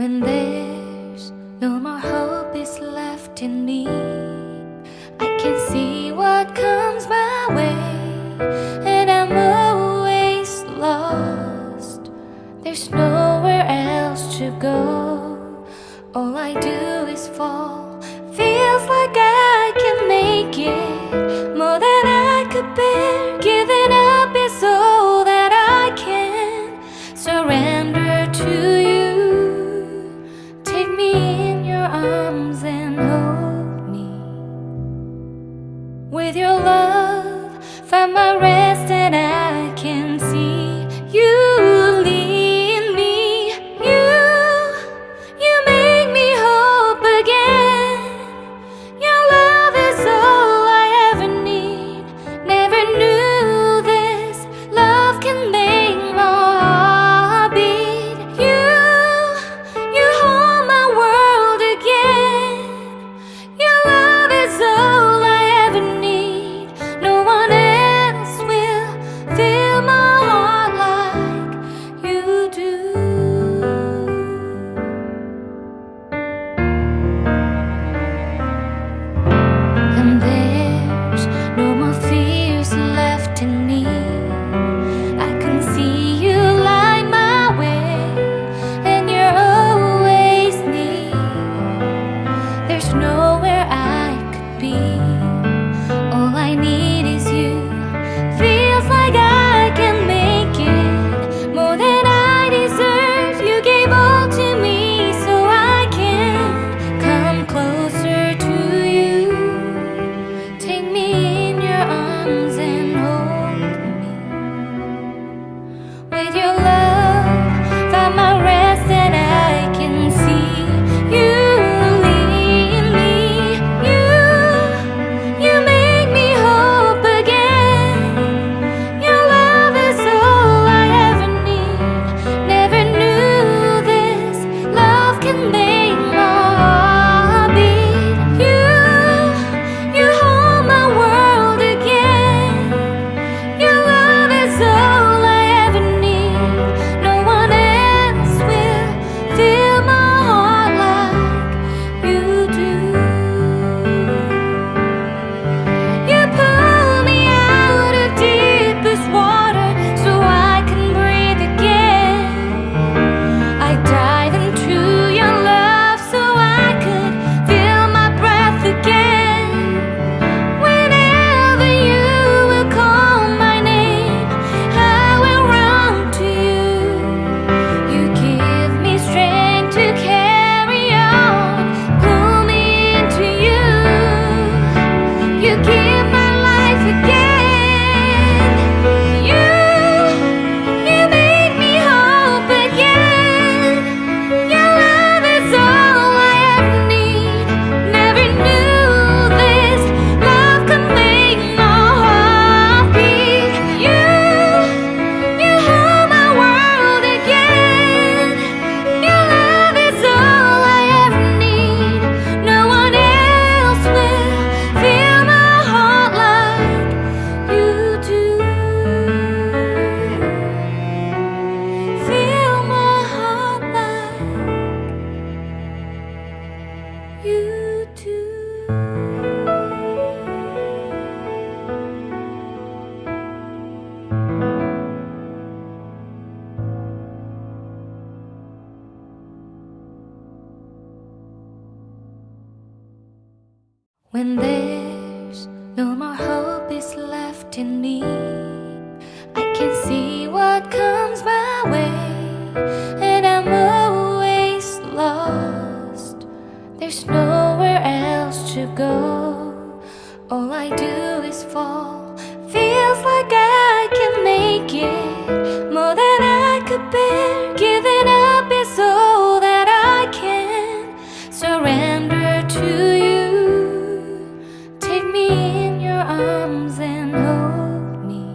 When there's no more hope is left in me, I can see what comes my way, and I'm always lost. There's nowhere else to go. All I do is fall. Feels like I can make it more than I could bear. Giving up is all that I can surrender to you. Take me in your arms and hold me. With your love, find my rest, and I can see you lead me. You make me hope again. Your love is all I ever need. Never knew this love can make my heart beat. You hold my world again. Your love is all I ever need. No one else will fill my heart like you do. And there's no more fears left in me. I can see you light my way, and you're always near. There's nowhere I could be. All I need is you. Feels like I can make it more than I deserve. You gave all to me so I can come closer to you. Take me in your arms and hold me. With your love, find my rest, and I can see you lead me. You make me hope again. Your love is all I ever need. Never knew this love can make my heart beat. You hold my world again. Your love is all I ever need. No one else will fill my heart like you do. You pull me out of deepest water so I can breathe again. I dive into your love so I could feel my breath again. Whenever you will call my name, I will run to you. You give me strength to carry on. Pull me into you. You give my life again. You make me hope again. Your love is all I ever need. Never knew this love could make my heart beat. You hold my world again. Your love is all I ever need. No one else will fill my heart like you do. Fill my heart like you do. When there's no more hope is left in me, I can see what comes my way, and I'm always lost. There's nowhere else to go. All I do is fall. Feels like I can make it more than I could bear. Giving up is all that I can surrender to you. Take me in your arms and hold me.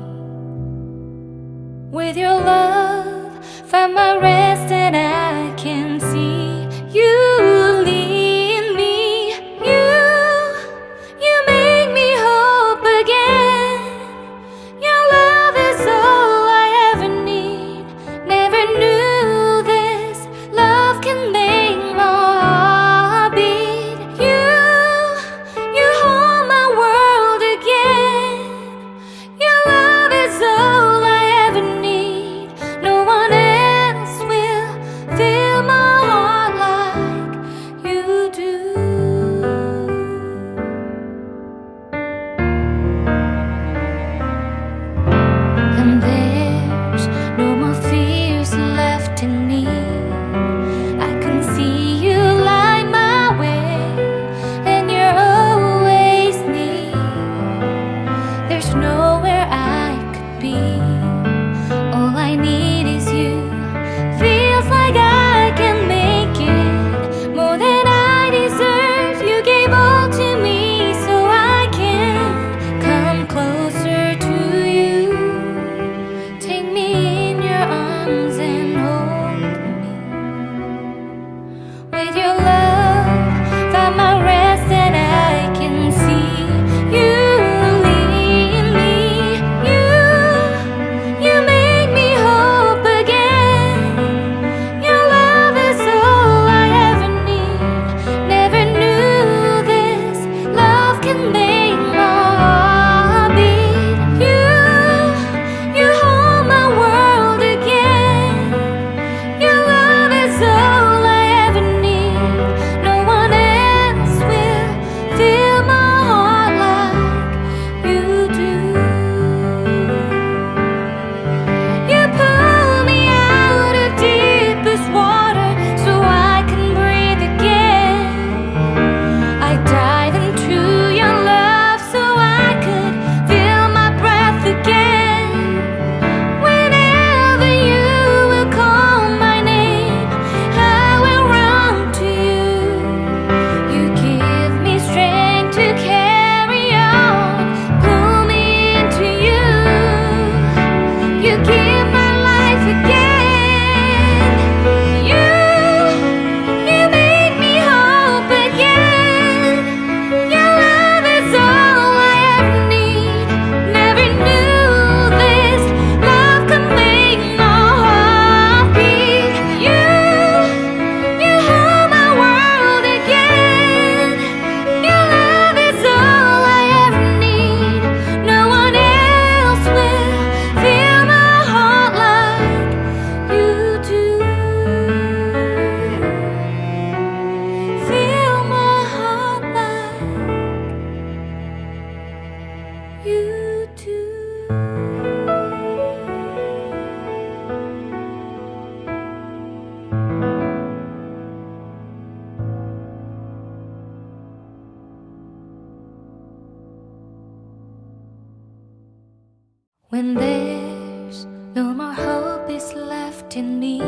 when there's no more hope is left in me.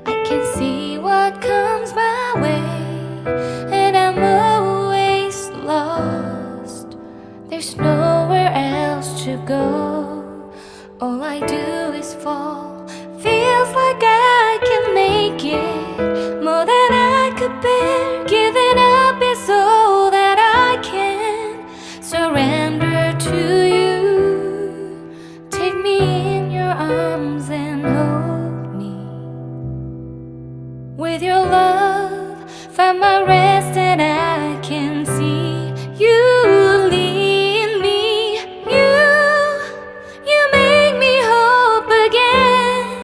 I can see what comes my way, and I'm always lost. There's nowhere else to go. All I do is fall. Feels like I can make it more than I could bear. Giving up is all that I can surrender to you. Take me in your arms and hold me with your love.